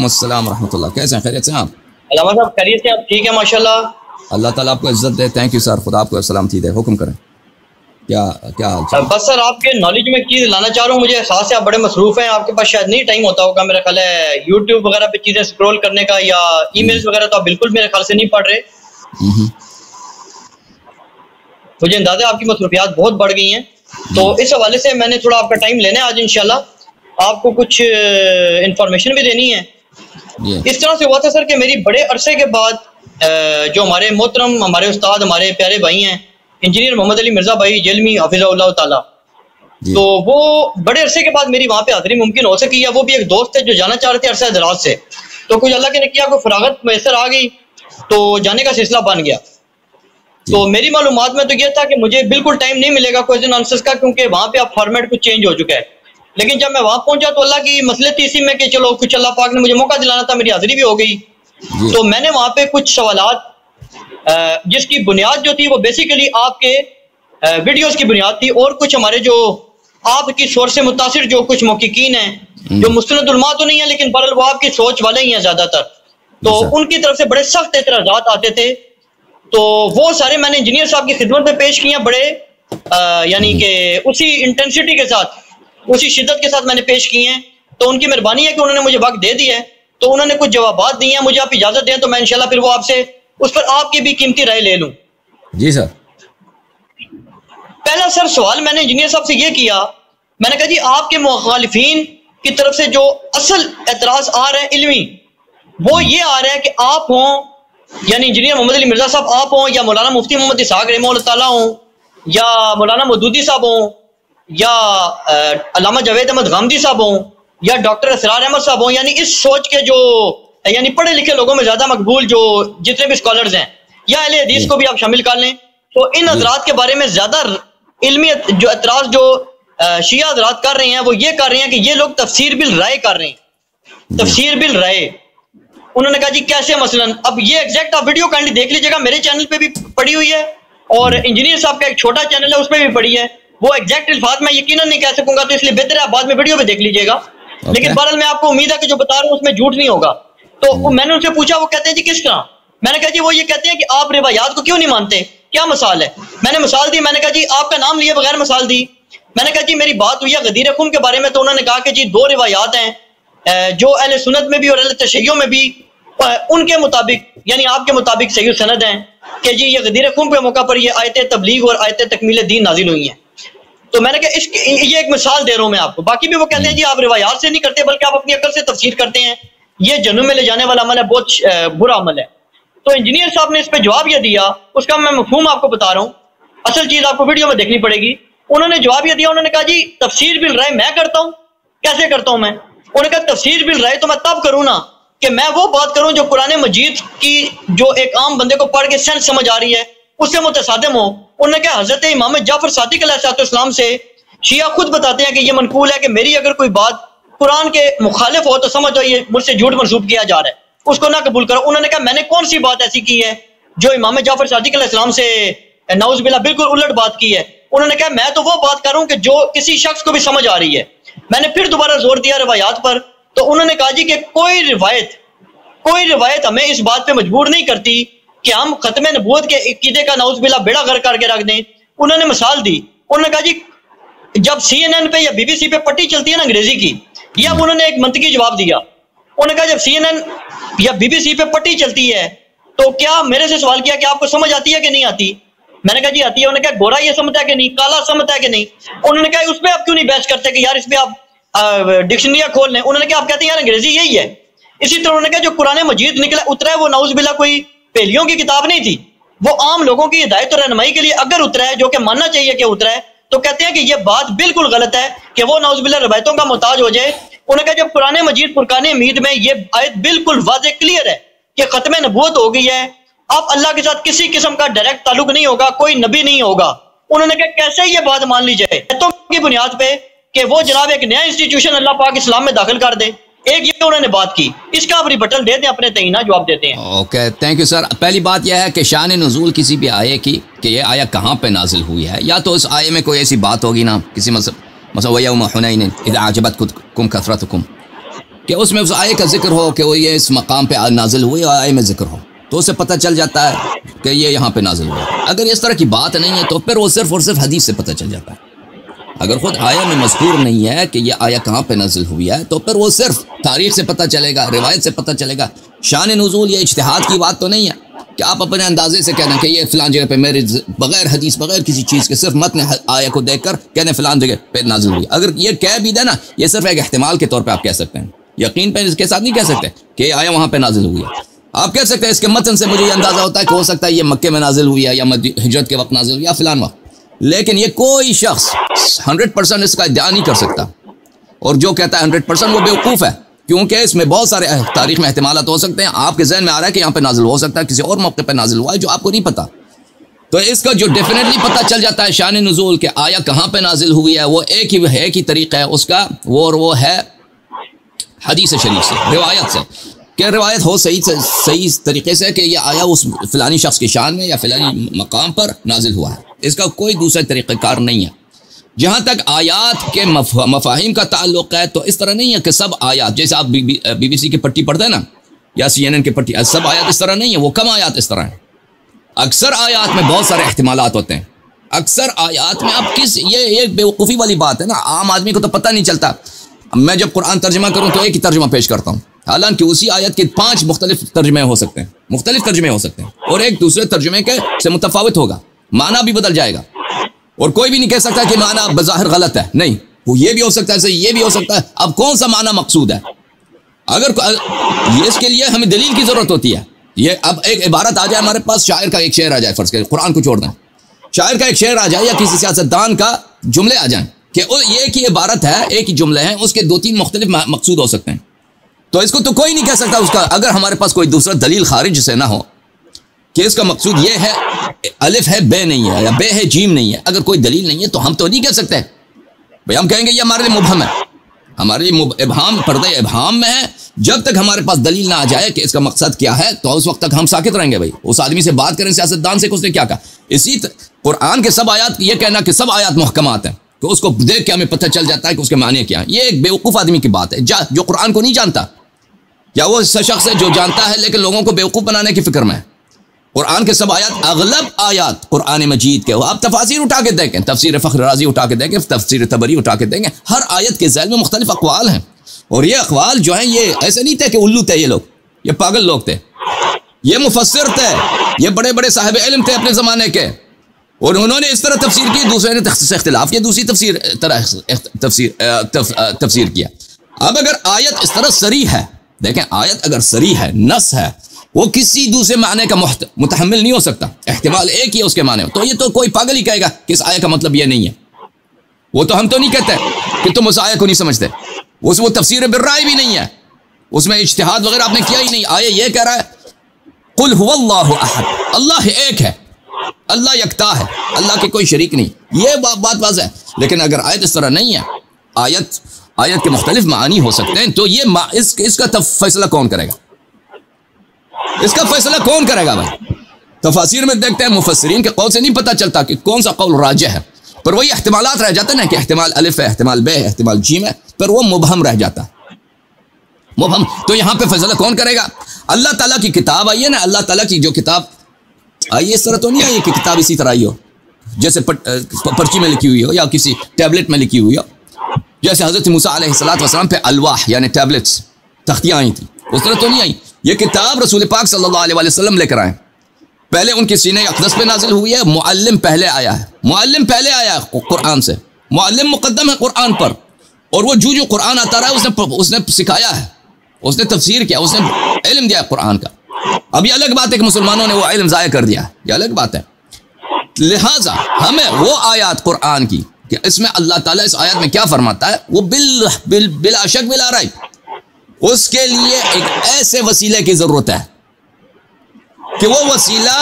अस्सलाम रहमतुल्लाह। कैसे हैं, खैरियत से आप? अल्लाह साहब खैरियत से, आप ठीक है माशाल्लाह। अल्लाह ताला आपको इज्जत दे। थैंक यू सर, खुदा आपको सलामती दे। हुक्म करें, क्या क्या हाल चाल? बस सर आपके नॉलेज में एक चीज़ लाना चाह रहा हूँ। मुझे एहसास है आप बड़े मसरूफ हैं, आपके पास शायद नहीं टाइम होता होगा मेरा ख्याल है यूट्यूब वगैरह पे चीज़ें स्क्रॉल करने का, या ईमेल्स वगैरह तो आप बिल्कुल मेरे ख्याल से नहीं पढ़ रहे। मुझे अंदाजा आपकी मसरूफियात बहुत बढ़ गई हैं, तो इस हवाले से मैंने थोड़ा आपका टाइम लेना है आज इंशाल्लाह। आपको कुछ इंफॉर्मेशन भी देनी है। इस तरह से हुआ था सर कि मेरी बड़े अरसे के बाद जो हमारे मोहतरम हमारे उस्ताद हमारे प्यारे भाई हैं इंजीनियर मोहम्मद अली मिर्जा भाई जेलमी हफिज़हुल्लाह ताला, तो वो बड़े अरसे के बाद मेरी वहाँ पे हाज़िरी मुमकिन हो सकी है। वो भी एक दोस्त है जो जाना चाह रहे थे अरसा दराज से, तो कुछ अल्लाह के ने किया, कोई फरागत मैसर आ गई तो जाने का सिलसिला बन गया। तो मेरी मालूमात में तो यह था कि मुझे बिल्कुल टाइम नहीं मिलेगा क्वेश्चन आंसर्स का, क्योंकि वहाँ पे अब फॉर्मेट कुछ चेंज हो चुका है। लेकिन जब मैं वहाँ पहुंचा तो अल्लाह की मसलहत थी इसी में कि चलो कुछ अल्लाह पाक ने मुझे मौका दिलाना था, मेरी हाजिरी भी हो गई। तो मैंने वहाँ पे कुछ सवालात जिसकी बुनियाद जो थी वो बेसिकली आपके वीडियोस की बुनियाद थी, और कुछ हमारे जो आपकी सोच से मुतासिर जो कुछ मौक़िक़ीन हैं जो मुस्तनद उलमा तो नहीं है लेकिन बहरहाल वो आपकी सोच वाले ही हैं ज़्यादातर, तो उनकी तरफ से बड़े सख्त एतराज़ात आते थे। तो वो सारे मैंने इंजीनियर साहब की खिदमत में पेश किए, बड़े यानी कि उसी इंटेंसिटी के साथ उसी शिद्दत के साथ मैंने पेश किए हैं। तो उनकी मेहरबानी है कि उन्होंने मुझे वक्त दे दिया है, तो उन्होंने कुछ जवाबात दिए हैं। मुझे आप इजाज़त दें तो मैं इंशाल्लाह फिर वो आपसे उस पर आपकी भी कीमती राय ले लूँ। जी सर। पहला सर सवाल मैंने इंजीनियर साहब से ये किया, मैंने कहा जी आपके मुखालिफिन की तरफ से जो असल एतराज़ आ रहा है इल्मी, वो ये आ रहा है कि आप हों यानी इंजीनियर मोहम्मद अली मिर्जा साहब आप हों, या मौलाना मुफ्ती मोहम्मद इसहाक रहमतुल्लाह ताला हों, या मौलाना मौदूदी साहब हों, या अल्लामा जावेद अहमद गामदी साहब हों, या डॉक्टर असरार अहमद साहब हों, यानी इस सोच के जो यानी पढ़े लिखे लोगों में ज्यादा मकबूल जो जितने भी स्कॉलर्स हैं, या अहले हदीस को भी आप शामिल कर लें, तो इन हजरात के बारे में ज्यादा इल्मी जो एतराज जो शिया हजरात कर रहे हैं वो ये कर रहे हैं कि ये लोग तफसीर बिल राय कर रहे हैं। तफसीर बिल राय उन्होंने कहा जी कैसे, मसलन अब ये एग्जैक्ट आप वीडियो काइंडली देख लीजिएगा, मेरे चैनल पे भी पड़ी हुई है और इंजीनियर साहब का एक छोटा चैनल है उस पर भी पड़ी है। वो एग्जैक्ट अल्फाज मैं यकीनन नहीं कह सकूंगा, तो इसलिए बेहतर है आप बाद में वीडियो पे देख लीजिएगा। लेकिन बहरहाल मैं आपको उम्मीद है कि जो बता रहा हूँ उसमें झूठ नहीं होगा। तो मैंने उनसे पूछा, वो कहते हैं जी किस तरह? मैंने कहा जी वो ये कहते हैं कि आप रिवायात को क्यों नहीं मानते, क्या मिसाल है? मैंने मिसाल दी, मैंने कहा जी आपका नाम लिए बगैर मिसाल दी। मैंने कहा जी मेरी बात हुई है गदीर खुम के बारे में, तो उन्होंने कहा कि जी दो रिवायात हैं जो अहले सुन्नत में भी और अहले तशय्युअ में भी उनके मुताबिक यानी आपके मुताबिक सही सनद हैं कि जी ये गदीर खुम के मौका पर ये आयत तबलीग और आयत तकमील दीन नाजिल हुई हैं। तो मैंने कहा ये एक मिसाल दे रहा हूं मैं आपको। बाकी भी वो कहते हैं जी आप रिवायात से नहीं करते बल्कि आप अपनी अकल से तफसीर करते हैं, ये जन्नत में ले जाने वाला अमल है, बहुत बुरा अमल है। तो इंजीनियर साहब ने इस पर जवाब यह दिया, उसका मैं मफहूम आपको बता रहा हूँ, असल चीज आपको वीडियो में देखनी पड़ेगी। उन्होंने जवाब यह दिया, उन्होंने कहा जी तफसीर बिल राय मैं करता हूँ। कैसे करता हूँ मैं? उन्होंने कहा तफसीर बिल राय तो मैं तब करूँ ना कि मैं वो बात करूँ जो कुरान मजीद की जो एक आम बंदे को पढ़ के सेंस समझ आ रही है उससे मुतसादिम हो। उन्होंने कहा हजरत इमाम जाफर सादिक अलैहिस्सलाम से शिया खुद बताते हैं कि यह मनकूल है कि मेरी अगर कोई बात कुरान के मुखालिफ हो तो समझो ये मुझसे झूठ मंसूब किया जा रहा है, उसको ना कबूल करो। उन्होंने कहा मैंने कौन सी बात ऐसी की है जो इमाम जाफर सादिक अलैहिस्सलाम से नाउज़ बिल्लाह बिल्कुल उलट बात की है? उन्होंने कहा मैं तो वो बात कर रहा हूं कि जो किसी शख्स को भी समझ आ रही है। मैंने फिर दोबारा जोर दिया रिवायात पर, तो उन्होंने कहा जी कि कोई रिवायत हमें इस बात पे मजबूर नहीं करती कि हम खत्म नबूवत के अकीदे का नाउज़ बिल्लाह बेड़ा गर्क करके रख दें। उन्होंने मिसाल दी, उन्होंने कहा जी जब CNN पे या BBC पे पट्टी चलती है ना अंग्रेजी की, या उन्होंने एक मंतकी जवाब दिया। उन्होंने कहा जब CNN या BBC पे पट्टी चलती है तो क्या मेरे से सवाल किया कि आपको समझ आती है कि नहीं आती? मैंने कहा जी आती है। उन्होंने कहा गोरा ये समझता है कि नहीं, काला समझता है कि नहीं? उन्होंने कहा उस पर आप क्यों नहीं बहस करते कि यार इस पर आप डिक्शनरियां खोल लें? उन्होंने कहा आप कहते हैं यार अंग्रेजी यही है। इसी तरह उन्होंने कहा जो कुरान मजीद निकला उतरा है वो नाउज़ बिल्लाह कोई पहेलियों की किताब नहीं थी, वो आम लोगों की हिदायत और रहनुमाई के लिए अगर उतरा है, जो कि मानना चाहिए कि उतरा है, तो कहते हैं कि ये बात बिल्कुल गलत है कि वो नाउज़ बिल्लाह रवायतों का मोहताज हो जाए। उन्होंने कहा जब कुरान मजीद फुरकान हमीद में ये आयत बिल्कुल वाज़े क्लियर है कि खत्म नबूवत हो गई है, अब अल्लाह के साथ किसी किस्म का डायरेक्ट ताल्लुक नहीं होगा, कोई नबी नहीं होगा। उन्होंने कहा कैसे ये बात मान ली जाए तो की बुनियाद पे कि वो जनाब एक नया इंस्टीट्यूशन अल्लाह पाक इस्लाम में दाखिल कर दे। एक ये उन्होंने बात की, इसका आप रिबटल दे दें, अपने तयीना जवाब देते हैं। Okay, thank you sir. पहली बात यह है कि शान नुज़ूल किसी भी आये की कि ये आया कहाँ पे नाजिल हुई है, या तो उस आये में कोई ऐसी बात होगी ना, किसी मतलब वयौम हुनैन इज़ अअजबतकुम कसरतुकुम, कि उसमें उस आये का जिक्र हो कि वो ये इस मकाम पे नाजिल हुई और आये में जिक्र हो, तो उससे पता चल जाता है कि ये यहाँ पे नाजिल हुआ। अगर इस तरह की बात नहीं है तो फिर वो सिर्फ और सिर्फ हदीस से पता चल जाता है। अगर खुद आया में मज़कूर नहीं है कि ये आया कहाँ पे नाजिल हुई है, तो फिर वो सिर्फ तारीख से पता चलेगा, रिवायत से पता चलेगा। शान नुज़ूल ये इज्तिहाद की बात तो नहीं है कि आप अपने अंदाजे से कहना कि ये फ़लाँ जगह पे मेरे बगैर हदीस बगैर किसी चीज़ के सिर्फ मतन आया को देख कर कहने फ़लाँ जगह पे नाजिल हुई। अगर ये कह भी देना, ये सिर्फ एक एहतिमाल के तौर पर आप कह सकते हैं, यकीन पे इसके साथ नहीं कह सकते कि आया वहाँ पे नाजिल हुई है। आप कह सकते हैं इसके मतन से मुझे ये अंदाज़ा होता है कि हो सकता है ये मक्के में नाजिल हुई है या हिजरत के वक्त नाजिल हुई या फ़लान वक्त, लेकिन ये कोई शख्स 100% इसका इद्या नहीं कर सकता। और जो कहता है 100% वो बेवकूफ़ है, क्योंकि इसमें बहुत सारे तारीख में एहतिमालात हो सकते हैं। आपके जहन में आ रहा है कि यहाँ पे नाजिल हो सकता है, किसी और मौके पे नाजिल हुआ है जो आपको नहीं पता। तो इसका जो डेफिनेटली पता चल जाता है शान नुज़ूल के आया कहाँ पे नाजिल हुई है, वो एक ही तरीक़ा है उसका, वो है हदीस शरीफ से, रिवायत से, कि रिवायत हो सही तरीके से कि ये आया उस फ़लानी शख्स की शान में या फ़लानी मकाम पर नाजिल हुआ है। इसका कोई दूसरा तरीक़ाकार नहीं है। जहाँ तक आयात के मफ़ाहिम का ताल्लुक़ है तो इस तरह नहीं है कि सब आयात, जैसे आप BBC की पट्टी पढ़ते हैं ना या CNN की पट्टी, सब आयात इस तरह नहीं है, वो कम आयात इस तरह हैं। अक्सर आयात में बहुत सारे एहतिमालात होते हैं। अक्सर आयात में आप ये बेवकूफ़ी वाली बात है ना, आम आदमी को तो पता नहीं चलता। मैं जब कुरान तर्जमा करूँ तो एक ही तर्जमा पेश करता हूँ, हालांकि उसी आयत के 5 मुख्तलिफ तर्जमे हो सकते हैं, मुख्तलिफ तर्जमे हो सकते हैं, और एक दूसरे तर्जमे के से मुतफावित होगा, माना भी बदल जाएगा। और कोई भी नहीं कह सकता कि माना बज़ाहिर गलत है, नहीं, वो ये भी हो सकता है, सही ये भी हो सकता है। अब कौन सा माना मकसूद है? अगर ये इसके लिए हमें दलील की ज़रूरत होती है। ये अब एक इबारत आ जाए हमारे पास, शायर का एक शेर आ जाए, फ़र्ज़ करें कुरान को छोड़ दें, शायर का एक शेर आ जाए या किसी सियासतदान का जुमले आ जाएं कि ये एक ही इबारत है, एक ही जुमले हैं, उसके 2-3 मुख्तलिफ मकसूद हो सकते हैं। तो इसको तो कोई नहीं कह सकता उसका, अगर हमारे पास कोई दूसरा दलील खारिज से ना हो कि इसका मकसूद ये है, अलिफ है बे नहीं है, या बे है जीम नहीं है। अगर कोई दलील नहीं है तो हम तो नहीं कह सकते भाई, हम कहेंगे ये हमारे लिए मुबहम है, हमारे लिए इबहाम, पर्दे इबहाम में है। जब तक हमारे पास दलील ना आ जाए कि इसका मकसद क्या है, तो उस वक्त तक हम साकित रहेंगे। भाई उस आदमी से बात करें, सियासतदान से, उसने क्या कहा। इसी कुरान के सब आयात, ये कहना कि सब आयात मुहकमात हैं, तो उसको देख के हमें पता चल जाता है कि उसके माने क्या है, ये एक बेवकूफ़ आदमी की बात है जो कुरान को नहीं जानता, या वो शख्स है जो जानता है लेकिन लोगों को बेवकूफ़ बनाने की फिक्र में है। कुरान के सब आयात, अगलब आयात कुरान मजीद के, आप तफासीर उठा के देखें, तफसीर फ़ख्र राज़ी उठा के देखें, तफसीर तबरी उठा के देखें, हर आयत के ज़ैल में मुख्तलिफ अक़वाल हैं। और ये अक़वाल जो हैं, ये ऐसे नहीं थे कि उल्लू थे ये लोग, ये पागल लोग थे, ये मुफस्सिर थे, ये बड़े बड़े साहिब इल्म थे अपने ज़माने के, और उन्होंने इस तरह तफसीर की, दूसरे ने से इख्तिलाफ किया, दूसरी तफसीर किया। अब अगर आयत इस तरह सरी है, देखें आयत अगर सरी है, नस है, वो किसी दूसरे माने का मुतहम्मिल नहीं हो सकता, एहतिमाल एक ही है उसके माने। तो ये तो कोई पागल ही कहेगा कि इस आयत का मतलब ये नहीं है। वो तो हम तो नहीं कहते कि तुम उस आयत को नहीं समझते, वो तफसीर बिर्राई भी नहीं है, उसमें इज्तिहाद वगैरह आपने किया ही नहीं। आयत ये कह रहा है कुल हुवल्लाहु अहद, अल्लाह एक है, अल्लाह यकता है, अल्लाह के कोई शरीक नहीं, ये बात वाज़ेह है। लेकिन अगर आयत इस तरह नहीं है, आयत के मुख्तलिफ मानी हो सकते हैं, तो ये इसका फैसला कौन करेगा? इसका फैसला कौन करेगा भाई? तफासीर में देखते हैं, मुफस्सिरीन के कौल से नहीं पता चलता कि कौन सा कौल राजिह है, पर वही एहतिमालात रह जाते हैं ना कि एहतिमाल अलिफ है, एहतिमाल बे है, एहतिमाल जीम है, पर वो मुबहम रह जाता है, मुबहम। तो यहाँ पे फैसला कौन करेगा? अल्लाह ताला की किताब आई है ना, अल्लाह ताला की जो किताब आई, इस तरह तो नहीं आई कि किताब इसी तरह आई हो, जैसे पर्ची में लिखी हुई हो या किसी टैबलेट में लिखी हुई हो, जैसे हज़रत मूसा अलैहिस्सलाम पे अलवाह यानी टैबलेट्स, तख्तियाँ आई थी, उस तरह तो नहीं आई। ये किताब रसूल पाक सल्लल्लाहु अलैहि वसल्लम लेकर आए, पहले उनके सीने अक़दस पे नाजिल हुई है, मुअल्लिम पहले आया है, मुअल्लिम पहले आया है कुरान से, मुअल्लिम मुक़द्दम है कुरान पर, और वो जो कुरान आता रहा है उसने सिखाया है, उसने तफसीर किया, उसने इल्म दिया कुरान का। अब ये अलग बात है कि मुसलमानों ने वो इल्म ज़ाया कर दिया, ये अलग बात है। लिहाजा हमें वो आयत कुरान की कि इसमें अल्लाह ताला इस आयत में क्या फरमाता है, वो बिला शक बिला राइब, उसके लिए एक ऐसे वसीले की ज़रूरत है कि वो वसीला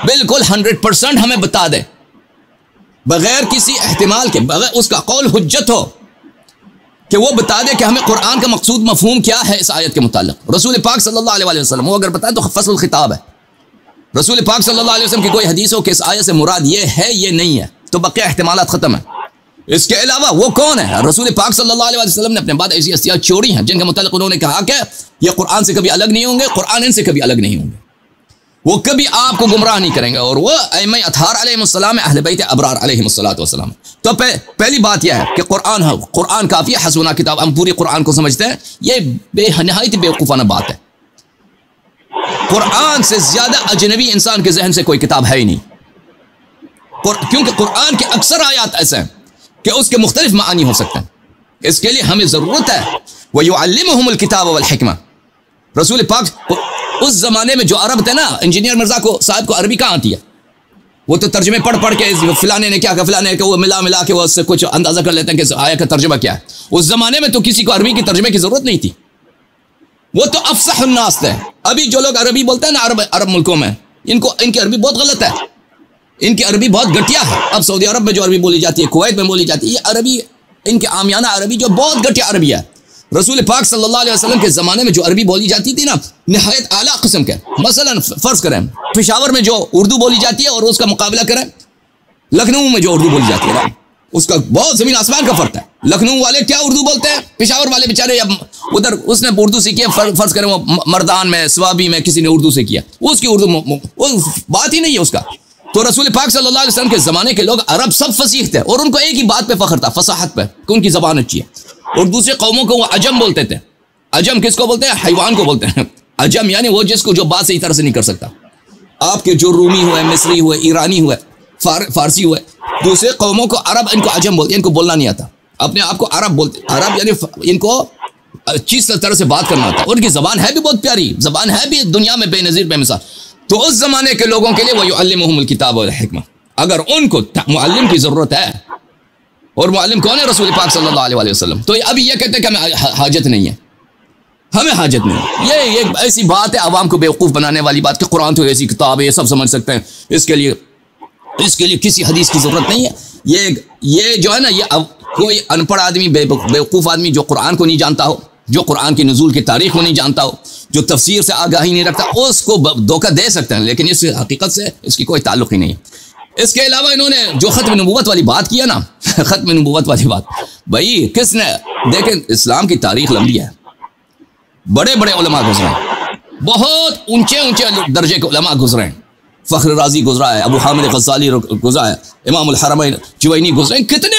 बिल्कुल 100% हमें बता दे, बगैर किसी एहतिमाल के, बगैर उसका कौल हुज्जत हो, कि वो बता दे कि हमें कुरान का मकसूद मफहूम क्या है इस आयत के मुताल्लिक़। रसूल पाक सल्लल्लाहु अलैहि वसल्लम वो अगर बताए तो फस्ल खिताब है। रसूल पाक सल्लल्लाहु अलैहि वसल्लम की कोई हदीस हो कि इस आयत से मुराद ये है, ये नहीं है, तो बक़िया एहतिमालात ख़त्म है। इसके अलावा वो कौन है? रसूल पाक सल्लल्लाहु अलैहि वसल्लम ने अपने बाद ऐसी हस्तियां छोड़ी हैं जिनके मुतालिक उन्होंने कहा कि ये कुरान से कभी अलग नहीं होंगे, कुरान इनसे कभी अलग नहीं होंगे, वो कभी आपको गुमराह नहीं करेंगे। और वो अइम्मा अतहार अलैहिमुस्सलाम, अहले बैत अबरार अलैहिमुस्सलातु वस्सलाम। तो पहली बात यह है कि कुरान काफ़ी है, हस्बुना किताब, हम पूरी कुरान को समझते हैं, ये बेनहायत बेवकूफ़ाना बात है। कुरान से ज़्यादा अजनबी इंसान के जहन से कोई किताब है ही नहीं, क्योंकि कुरान के अक्सर आयात ऐसे हैं कि उसके मुख्तलिफ मानी हो सकते हैं। इसके लिए हमें ज़रूरत है वयुअल्लिमुहुमुल किताब वल हिकमा। रसूल पाक उस ज़माने में जो अरब थे ना, इंजीनियर मिर्ज़ा को साहब को अरबी कहाँ आती है? वो तो तर्जमे पढ़ पढ़ के फिलाने ने क्या कहा, फिलाने के वो मिला मिला के वो उससे कुछ अंदाज़ा कर लेते हैं कि आया का तर्जमा क्या है। उस ज़माने में तो किसी को अरबी के तर्जमे की ज़रूरत नहीं थी, वो तो अफ़सह अन्नास थे। अभी जो लोग अरबी बोलते हैं ना अरब मुल्कों में, इनकी अरबी बहुत गलत है, इनकी अरबी बहुत घटिया है। अब सऊदी अरब में जो अरबी बोली जाती है, कुवैत में बोली जाती है, ये अरबी, इनकी आमियाना अरबी जो बहुत घटिया अरबी है। रसूल पाक सल्लल्लाहु अलैहि वसल्लम के ज़माने में जो अरबी बोली जाती थी ना, निहायत आला किस्म के। मसलन फ़र्ज़ करें पेशावर में जो उर्दू बोली जाती है और उसका मुकाबला करें लखनऊ में जो उर्दू बोली जाती है ना, उसका बहुत ज़मीन आसमान का फ़र्क है। लखनऊ वाले क्या उर्दू बोलते हैं, पेशावर वाले बेचारे अब उधर उसने उर्दू सीखी है, फ़र्ज़ करें वो मर्दान में स्वाबी में किसी ने उर्दू से किया, उसकी उर्दू वो बात ही नहीं है उसका। तो रसूल पाक सल्लल्लाहु अलैहि वसल्लम के ज़माने के लोग अरब सब फसीह थे और उनको एक ही बात पे फ़ख्र था, फसाहत पे, कि उनकी ज़बान अच्छी है। और दूसरे कौमों को वो अजम बोलते थे। अजम किसको बोलते हैं? हैवान को बोलते हैं। अजम यानी वो जिसको जो बात सही तरह से नहीं कर सकता। आपके जो रूमी हुए, मिस्री हुए, ईरानी हुए, फारसी हुए, दूसरे कौमों को अरब, इनको अजम बोलते हैं, इनको बोलना नहीं आता, अपने आप को अरब बोलते। अरब यानी इनको अच्छी तरह से बात करना आता है, उनकी ज़बान है भी बहुत प्यारी, ज़बान है भी दुनिया में बेनज़ीर बेमिसाल। तो उस ज़माने के लोगों के लिए वयुअल्लिमुहुमुल किताब वल हिकमा, अगर उनको मुअल्लिम की ज़रूरत है, और मुअल्लिम कौन है? रसूल पाक सल्लल्लाहु अलैहि वसल्लम। तो अभी ये कहते हैं कि हमें हाजत नहीं है, हमें हाजत नहीं। ये ऐसी बात है आवाम को बेवकूफ़ बनाने वाली बात कि कुरान तो ऐसी किताब है, ये सब समझ सकते हैं, इसके लिए किसी हदीस की ज़रूरत नहीं है। ये जो है ना, ये कोई अनपढ़ आदमी, बेवकूफ़ आदमी जो कुरान को नहीं जानता हो, जो कुरान की नुज़ूल की तारीख़ को नहीं जानता हो, जो तफसीर से आगाही नहीं रखता, उसको धोखा दे सकते हैं, लेकिन इस हकीकत से इसकी कोई ताल्लुक़ ही नहीं है। इसके अलावा इन्होंने जो ख़त्म नबूवत वाली बात किया ना, ख़त्म नबूवत वाली बात, भाई किसने? देखें, इस्लाम की तारीख़ लंबी है, बड़े बड़े उलमा गुजरे हैं, बहुत ऊंचे ऊंचे दर्जे के उलमा गुजरे हैं। फ़ख्र राज़ी गुजरा है, अबू हामिद ग़ज़ाली गुजरा है, इमामुल हरमैन जुवैनी गुजरे हैं, कितने